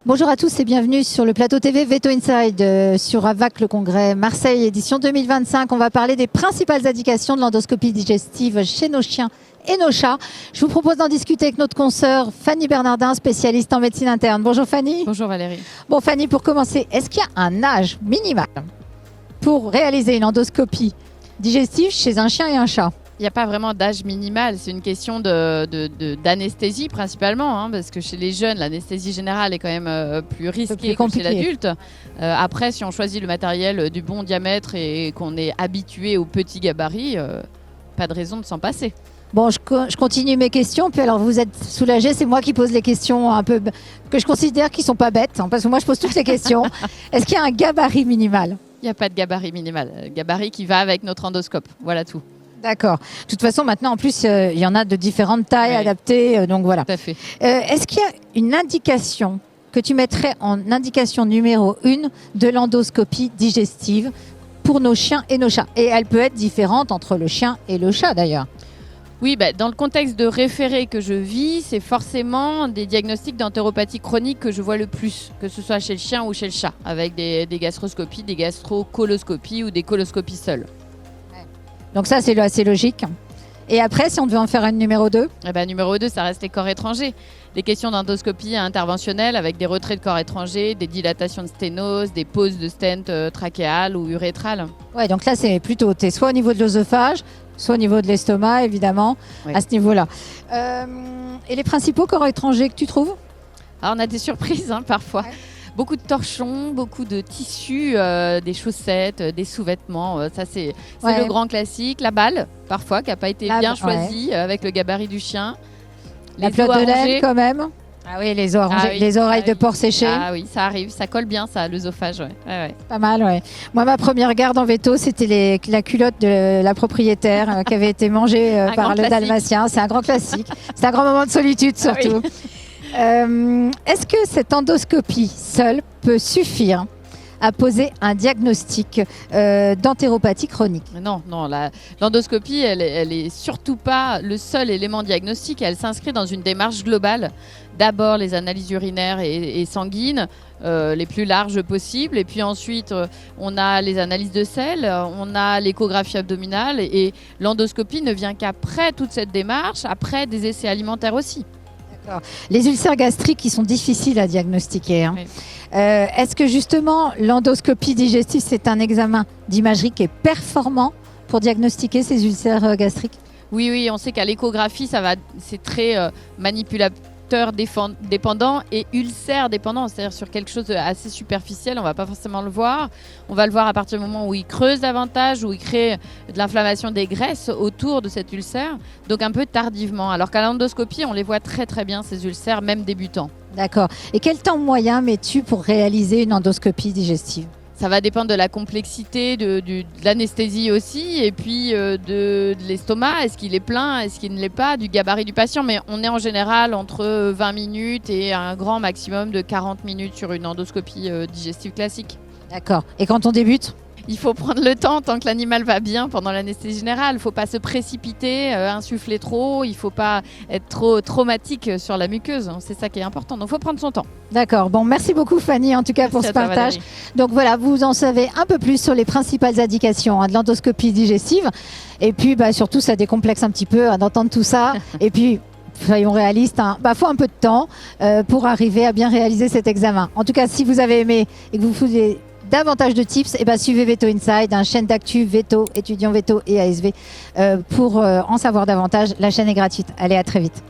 Bonjour à tous et bienvenue sur le plateau TV Veto Inside sur AVAC, le congrès Marseille édition 2025. On va parler des principales indications de l'endoscopie digestive chez nos chiens et nos chats. Je vous propose d'en discuter avec notre consoeur Fanny Bernardin, spécialiste en médecine interne. Bonjour Fanny. Bonjour Valérie. Bon Fanny, pour commencer, est-ce qu'il y a un âge minimal pour réaliser une endoscopie digestive chez un chien et un chat ? Il n'y a pas vraiment d'âge minimal, c'est une question d'anesthésie principalement, hein, parce que chez les jeunes, l'anesthésie générale est quand même plus risquée que chez l'adulte. Après, si on choisit le matériel du bon diamètre et qu'on est habitué au petit gabarit, pas de raison de s'en passer. Bon, je continue mes questions, puis alors vous êtes soulagés, c'est moi qui pose les questions un peu que je considère qui ne sont pas bêtes, hein, parce que moi je pose toutes les questions. Est-ce qu'il y a un gabarit minimal ? Il n'y a pas de gabarit minimal, gabarit qui va avec notre endoscope, voilà tout. D'accord. De toute façon, maintenant, en plus, il y en a de différentes tailles adaptées, donc voilà. Tout à fait. Est-ce qu'il y a une indication que tu mettrais en indication numéro 1 de l'endoscopie digestive pour nos chiens et nos chats ? Et elle peut être différente entre le chien et le chat, d'ailleurs. Oui, dans le contexte de référé que je vis, c'est forcément des diagnostics d'entéropathie chronique que je vois le plus, que ce soit chez le chien ou chez le chat, avec des gastroscopies, des gastrocoloscopies ou des coloscopies seules. Donc ça, c'est assez logique. Et après, si on devait en faire une numéro 2 ? Numéro 2, ça reste les corps étrangers. Les questions d'endoscopie interventionnelle avec des retraits de corps étrangers, des dilatations de sténose, des poses de stent trachéal ou urétral. Ouais, donc là, c'est plutôt soit au niveau de l'œsophage, soit au niveau de l'estomac, évidemment, à ce niveau-là. Et les principaux corps étrangers que tu trouves ? Alors, on a des surprises parfois. Ouais. Beaucoup de torchons, beaucoup de tissus, des chaussettes, des sous-vêtements. Ça, c'est le grand classique. La balle, parfois, qui n'a pas été bien choisie avec le gabarit du chien. La pelote de laine, quand même. Ah oui, les oreilles de porc séchées. Ah oui, ça arrive. Ça colle bien, ça, l'œsophage. Ouais. Pas mal, ouais. Moi, ma première garde en veto, c'était la culotte de la propriétaire qui avait été mangée par le dalmatien. C'est un grand classique. C'est un grand moment de solitude, surtout. Oui. Est-ce que cette endoscopie seule peut suffire à poser un diagnostic d'entéropathie chronique ? Non, l'endoscopie, elle est surtout pas le seul élément diagnostique. Elle s'inscrit dans une démarche globale. D'abord, les analyses urinaires et sanguines, les plus larges possibles. Et puis ensuite, on a les analyses de sel, on a l'échographie abdominale. Et l'endoscopie ne vient qu'après toute cette démarche, après des essais alimentaires aussi. Les ulcères gastriques qui sont difficiles à diagnostiquer. Oui. Est-ce que justement l'endoscopie digestive, c'est un examen d'imagerie qui est performant pour diagnostiquer ces ulcères gastriques ? Oui, on sait qu'à l'échographie, c'est très manipulateur dépendant et ulcère dépendant, c'est-à-dire sur quelque chose assez superficiel, on ne va pas forcément le voir. On va le voir à partir du moment où il creuse davantage, où il crée de l'inflammation des graisses autour de cet ulcère, donc un peu tardivement. Alors qu'à l'endoscopie, on les voit très très bien, ces ulcères, même débutants. D'accord. Et quel temps moyen mets-tu pour réaliser une endoscopie digestive ? Ça va dépendre de la complexité, de l'anesthésie aussi, et puis de l'estomac. Est-ce qu'il est plein, est-ce qu'il ne l'est pas, du gabarit du patient. Mais on est en général entre 20 minutes et un grand maximum de 40 minutes sur une endoscopie digestive classique. D'accord. Et quand on débute ? Il faut prendre le temps tant que l'animal va bien pendant l'anesthésie générale. Il ne faut pas se précipiter, insuffler trop. Il ne faut pas être trop traumatique sur la muqueuse. C'est ça qui est important. Donc, il faut prendre son temps. D'accord. Bon, merci beaucoup Fanny, en tout cas pour ce partage. Donc voilà, vous en savez un peu plus sur les principales indications de l'endoscopie digestive. Et puis, surtout, ça décomplexe un petit peu d'entendre tout ça. Et puis, soyons réalistes, faut un peu de temps pour arriver à bien réaliser cet examen. En tout cas, si vous avez aimé et que vous voulez davantage de tips, suivez Veto Inside, chaîne d'actu Veto, étudiants Veto et ASV pour en savoir davantage. La chaîne est gratuite. Allez, à très vite.